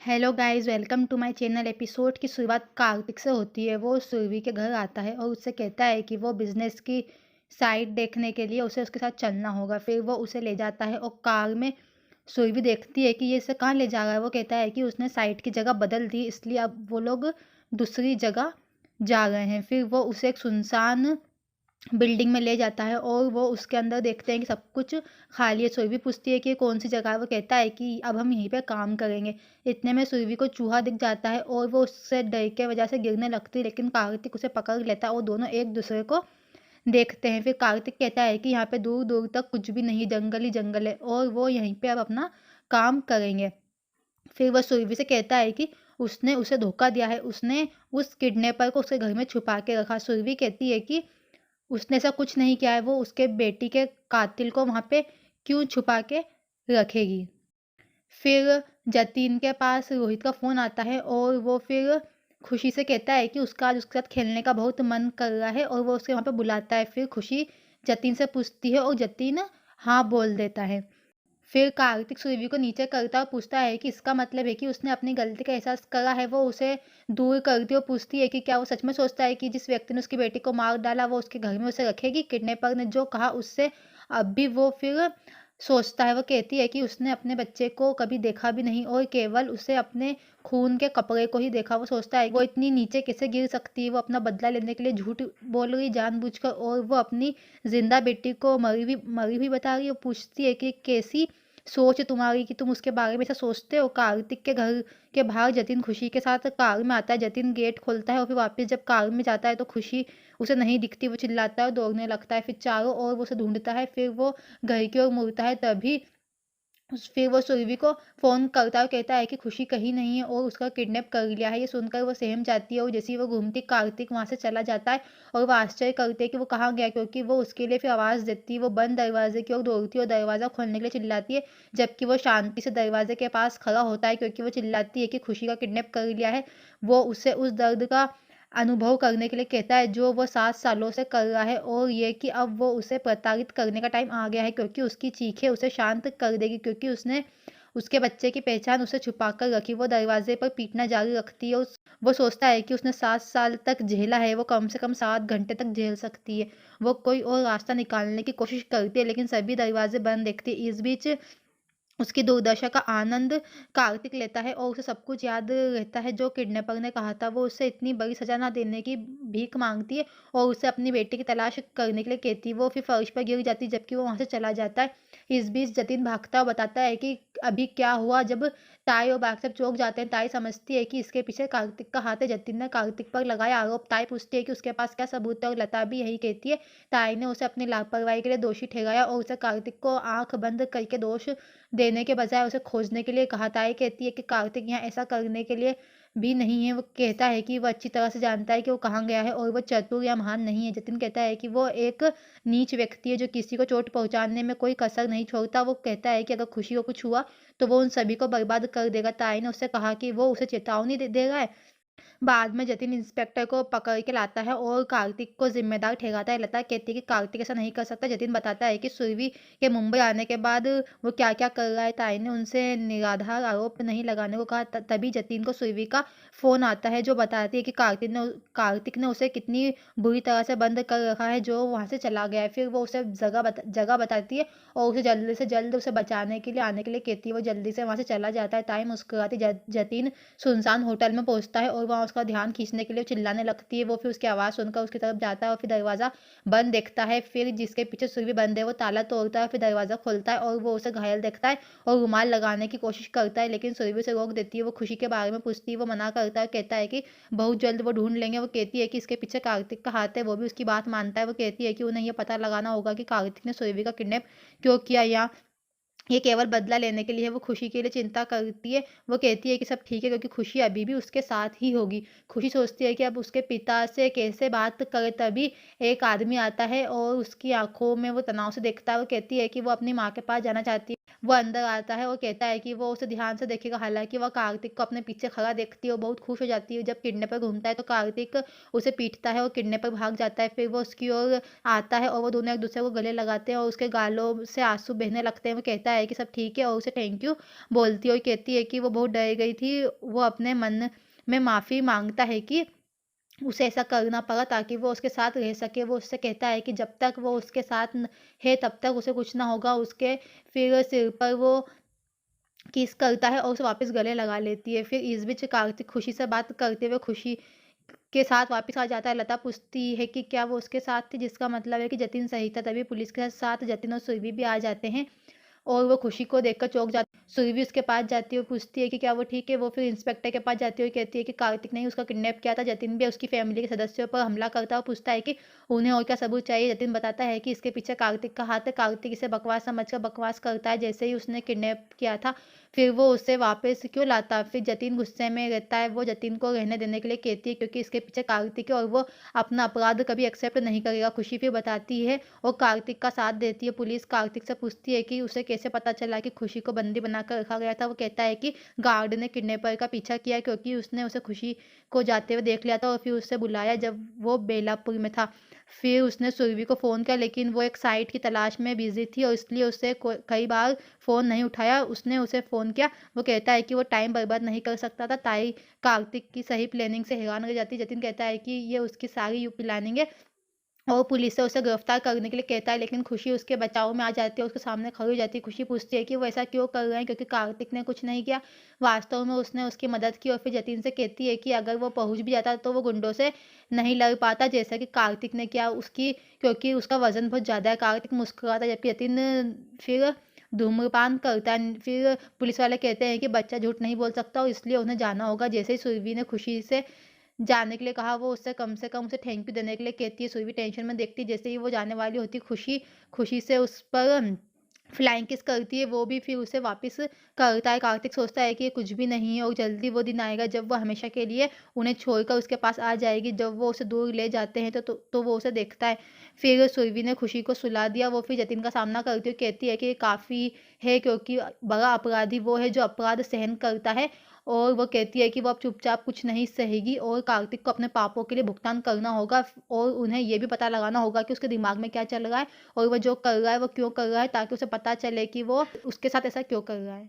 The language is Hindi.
Hello guys, welcome to my channel. Episode की शुरुआत कार्तिक से होती है। वो सुरभि के घर आता है और उससे कहता है कि वो बिजनेस की साइट देखने के लिए उसे उसके साथ चलना होगा। फिर वो उसे ले जाता है और कार में सुरभि देखती है कि ये इसे कहाँ ले जा रहा है। वो कहता है कि उसने साइट की जगह बदल दी, इसलिए अब वो लोग दूसरी जगह जा रहे हैं। फिर वो उसे एक सुनसान बिल्डिंग में ले जाता है और वो उसके अंदर देखते हैं कि सब कुछ खाली है। सुरभि पूछती है कि ये कौन सी जगह है। वो कहता है कि अब हम यहीं पे काम करेंगे। इतने में सुरभि को चूहा दिख जाता है और वो उससे डर के वजह से गिरने लगती है, लेकिन कार्तिक उसे पकड़ लेता है और दोनों एक दूसरे को देखते हैं। फिर कार्तिक कहता है कि यहाँ पे दूर दूर तक कुछ भी नहीं, जंगल ही जंगल है और वो यहीं पे अब अपना काम करेंगे। फिर वह सुरभि से कहता है कि उसने उसे धोखा दिया है, उसने उस किडनैपर को उसके घर में छुपा के रखा। सुरभि कहती है कि उसने ऐसा कुछ नहीं किया है, वो उसके बेटी के कातिल को वहाँ पे क्यों छुपा के रखेगी। फिर जतिन के पास रोहित का फ़ोन आता है और वो फिर खुशी से कहता है कि उसका आज उसके साथ खेलने का बहुत मन कर रहा है और वो उसे वहाँ पे बुलाता है। फिर खुशी जतिन से पूछती है और जतिन हाँ बोल देता है। फिर कार्तिक सुरभि को नीचे करता और पूछता है कि इसका मतलब है कि उसने अपनी गलती का एहसास करा है। वो उसे दूर करती और पूछती है कि क्या वो सच में सोचता है कि जिस व्यक्ति ने उसकी बेटी को मार डाला वो उसके घर में उसे रखेगी। किडनैपर ने जो कहा उससे अब भी वो फिर सोचता है। वो कहती है कि उसने अपने बच्चे को कभी देखा भी नहीं और केवल उसे अपने खून के कपड़े को ही देखा। वो सोचता है वो इतनी नीचे कैसे गिर सकती है। वो अपना बदला लेने के लिए झूठ बोल रही जानबूझकर और वो अपनी जिंदा बेटी को मरी हुई बता रही है। और पूछती है कि कैसी सोच है तुम्हारी कि तुम उसके बारे में ऐसा सोचते हो। कार्तिक के घर के बाहर जतिन खुशी के साथ कार में आता है। जतिन गेट खोलता है और फिर वापस जब कार में जाता है तो खुशी उसे नहीं दिखती। वो चिल्लाता है और दौड़ने लगता है। फिर चारों ओर वो उसे ढूंढता है। फिर वो घर की ओर मुड़ता है, तभी फिर वो सुरभि को फ़ोन करता है और कहता है कि खुशी कहीं नहीं है और उसका किडनैप कर लिया है। ये सुनकर वो सहम जाती है और जैसे ही वो घूमती कार्तिक वहाँ से चला जाता है और वो आश्चर्य करती है कि वो कहाँ गया, क्योंकि वो उसके लिए फिर आवाज़ देती है। वो बंद दरवाजे की ओर दौड़ती है और दरवाज़ा खोलने के लिए चिल्लाती है, जबकि वो शांति से दरवाजे के पास खड़ा होता है, क्योंकि वो चिल्लाती है कि खुशी का किडनैप कर लिया है। वो उसे उस दर्द का अनुभव करने के लिए कहता है जो वो 7 सालों से कर रहा है, और ये कि अब वो उसे प्रताड़ित करने का टाइम आ गया है, क्योंकि उसकी चीखें उसे शांत कर देगी, क्योंकि उसने उसके बच्चे की पहचान उसे छुपा कर रखी। वो दरवाजे पर पीटना जारी रखती है। वो सोचता है कि उसने 7 साल तक झेला है, वो कम से कम 7 घंटे तक झेल सकती है। वो कोई और रास्ता निकालने की कोशिश करती है, लेकिन सभी दरवाजे बंद दिखते हैं। इस बीच उसकी दुर्दशा का आनंद कार्तिक लेता है और उसे सब कुछ याद रहता है जो किडनैपर ने कहा था। वो उससे इतनी बड़ी सज़ा ना देने की भीख माँगती है और उसे अपनी बेटी की तलाश करने के लिए कहती है। वो फिर फर्श पर गिर जाती है, जबकि वो वहाँ से चला जाता है। इस बीच जतिन भागता और बताता है कि अभी क्या हुआ। जब ताई और बाकी सब चौंक जाते हैं, ताई समझती है कि इसके पीछे कार्तिक का हाथ है। जतिन ने कार्तिक पर लगाया आरोप। ताई पूछती है कि उसके पास क्या सबूत है और लता भी यही कहती है। ताई ने उसे अपनी लापरवाही के लिए दोषी ठहराया और उसे कार्तिक को आँख बंद करके दोष देने के बजाय उसे खोजने के लिए कहा। ताई कहती है कि कार्तिक यहाँ ऐसा करने के लिए भी नहीं है। वो कहता है कि वो अच्छी तरह से जानता है कि वो कहाँ गया है और वो चतुर या महान नहीं है। जतिन कहता है कि वो एक नीच व्यक्ति है जो किसी को चोट पहुँचाने में कोई कसर नहीं छोड़ता। वो कहता है कि अगर खुशी को कुछ हुआ तो वो उन सभी को बर्बाद कर देगा। ताई ने उससे कहा कि वो उसे चेतावनी दे रहा है। बाद में जतिन इंस्पेक्टर को पकड़ के लाता है और कार्तिक को जिम्मेदार ठहराता है। लता कहती है कि कार्तिक ऐसा नहीं कर सकता। जतिन बताता है कि सुरभि के मुंबई आने के बाद वो क्या क्या कर रहा है। ताई ने उनसे निराधार आरोप नहीं लगाने को कहा। तभी जतिन को सुरभि का फोन आता है जो बताती है कि कार्तिक ने उसे कितनी बुरी तरह से बंद कर रखा है, जो वहाँ से चला गया है। फिर वो उसे जगह बताती है और उसे जल्द से जल्द उसे बचाने के लिए आने के लिए कहती है। वो जल्दी से वहाँ से चला जाता है। ताई मुस्कुराती जतिन सुनसान होटल में पहुँचता है और वहाँ उसका ध्यान खींचने के लिए चिल्लाने लगती है। वो फिर उसकी आवाज़ सुनकर उसकी तरफ जाता है और फिर दरवाज़ा बंद देखता है। फिर जिसके पीछे सुरभि बंद है वो ताला तोड़ता है, फिर दरवाज़ा खोलता है और वो उसे घायल देखता है और रुमाल लगाने की कोशिश करता है, लेकिन सुरभि उसे रोक देती है। वो खुशी के बारे में पूछती है, वो मना करता है और कहता है कि बहुत जल्द वो ढूंढ लेंगे। वो कहती है कि इसके पीछे कार्तिक का हाथ है। वो भी उसकी बात मानता है। वो कहती है कि उन्हें यह पता लगाना होगा कि कार्तिक ने सुरभि का किडनैप क्यों किया, या ये केवल बदला लेने के लिए है। वो खुशी के लिए चिंता करती है। वो कहती है कि सब ठीक है, क्योंकि खुशी अभी भी उसके साथ ही होगी। खुशी सोचती है कि अब उसके पिता से कैसे बात करे। तभी एक आदमी आता है और उसकी आँखों में वो तनाव से देखता है। वो कहती है कि वो अपनी माँ के पास जाना चाहती है। वो अंदर आता है और कहता है कि वो उसे ध्यान से देखेगा। हालाँकि वह कार्तिक को अपने पीछे खड़ा देखती है और बहुत खुश हो जाती है। जब किडनैपर घूमता है तो कार्तिक उसे पीटता है और किडनैपर भाग जाता है। फिर वो उसकी ओर आता है और वो दोनों एक-दूसरे को गले लगाते हैं और उसके गालों से आँसू बहने लगते हैं। वो कहता है कि सब ठीक है और उसे थैंक यू बोलती है और कहती है कि वो बहुत डर गई थी। वो अपने मन में माफ़ी माँगता है कि उसे ऐसा करना पड़ा ताकि वो उसके साथ रह सके। वो उससे कहता है कि जब तक वो उसके साथ है तब तक उसे कुछ ना होगा। उसके फिर सिर पर वो किस करता है और उसे वापस गले लगा लेती है। फिर इस बीच कार्तिक खुशी से बात करते हुए खुशी के साथ वापस आ जाता है। लता पूछती है कि क्या वो उसके साथ थी, जिसका मतलब है कि जतिन सही था। तभी पुलिस के साथ जतिन और सुरभि भी आ जाते हैं और वो खुशी को देखकर चौंक जाती है। सुरभि उसके पास जाती है और पूछती है कि क्या वो ठीक है। वो फिर इंस्पेक्टर के पास जाती है और कहती है कि कार्तिक ने ही उसका किडनैप किया था। जतिन भी उसकी फैमिली के सदस्यों पर हमला करता है और पूछता है कि उन्हें और क्या सबूत चाहिए। जतिन बताता है कि इसके पीछे कार्तिक का हाथ है। कार्तिक इसे बकवास समझकर बकवास करता है जैसे ही उसने किडनैप किया था। फिर वो उसे वापस क्यों लाता। फिर जतिन गुस्से में रहता है। वो जतिन को रहने देने के लिए कहती है क्योंकि इसके पीछे कार्तिक है और वो अपना अपराध कभी एक्सेप्ट नहीं करेगा। खुशी फिर बताती है और कार्तिक का साथ देती है। पुलिस कार्तिक से पूछती है कि उसे कैसे पता चला कि खुशी को बंदी बनाकर रखा गया था। वो कहता है कि गार्ड ने किडनैपर का पीछा किया क्योंकि उसने उसे खुशी को जाते हुए देख लिया था और फिर उसे बुलाया जब वो बेलापुर में था। फिर उसने सुरभि को फ़ोन किया लेकिन वो एक साइट की तलाश में बिज़ी थी और इसलिए उसे कई बार फ़ोन नहीं उठाया। उसने उसे फ़ोन किया। वो कहता है कि वो टाइम बर्बाद नहीं कर सकता था। ताई कार्तिक की सही प्लानिंग से हैरान रह जाती है। जतिन कहता है कि ये उसकी सारी प्लानिंग है और पुलिस से उसे गिरफ्तार करने के लिए कहता है लेकिन खुशी उसके बचाव में आ जाती है, उसके सामने खड़ी हो जाती है। खुशी पूछती है कि वो ऐसा क्यों कर रहे हैं क्योंकि कार्तिक ने कुछ नहीं किया। वास्तव में उसने उसकी मदद की और फिर जतिन से कहती है कि अगर वो पहुँच भी जाता तो वो गुंडों से नहीं लड़ पाता जैसा कि कार्तिक ने किया उसकी क्योंकि उसका वज़न बहुत ज़्यादा है। कार्तिक मुस्कुराता है जबकि जतिन फिर धूम्रपान करता है। फिर पुलिस वाले कहते हैं कि बच्चा झूठ नहीं बोल सकता और इसलिए उन्हें जाना होगा। जैसे ही सुरभि ने खुशी से जाने के लिए कहा, वो उससे कम से कम उसे थैंक यू देने के लिए कहती है। सुरभि टेंशन में देखती है, जैसे ही वो जाने वाली होती है, खुशी से उस पर फ्लाइंग किस करती है, वो भी फिर उसे वापस करता है। कार्तिक सोचता है कि ये कुछ भी नहीं है और जल्दी वो दिन आएगा जब वो हमेशा के लिए उन्हें छोड़कर उसके पास आ जाएगी। जब वो उसे दूर ले जाते हैं तो वो उसे देखता है। फिर सुरभि ने खुशी को सुला दिया, वो फिर जतिन का सामना करती हुई कहती है कि ये काफ़ी है क्योंकि बड़ा अपराधी वो है जो अपराध सहन करता है और वो कहती है कि वो अब चुपचाप कुछ नहीं सहेगी और कार्तिक को अपने पापों के लिए भुगतान करना होगा और उन्हें ये भी पता लगाना होगा कि उसके दिमाग में क्या चल रहा है और वो जो कर रहा है वो क्यों कर रहा है ताकि उसे पता चले कि वो उसके साथ ऐसा क्यों कर रहा है।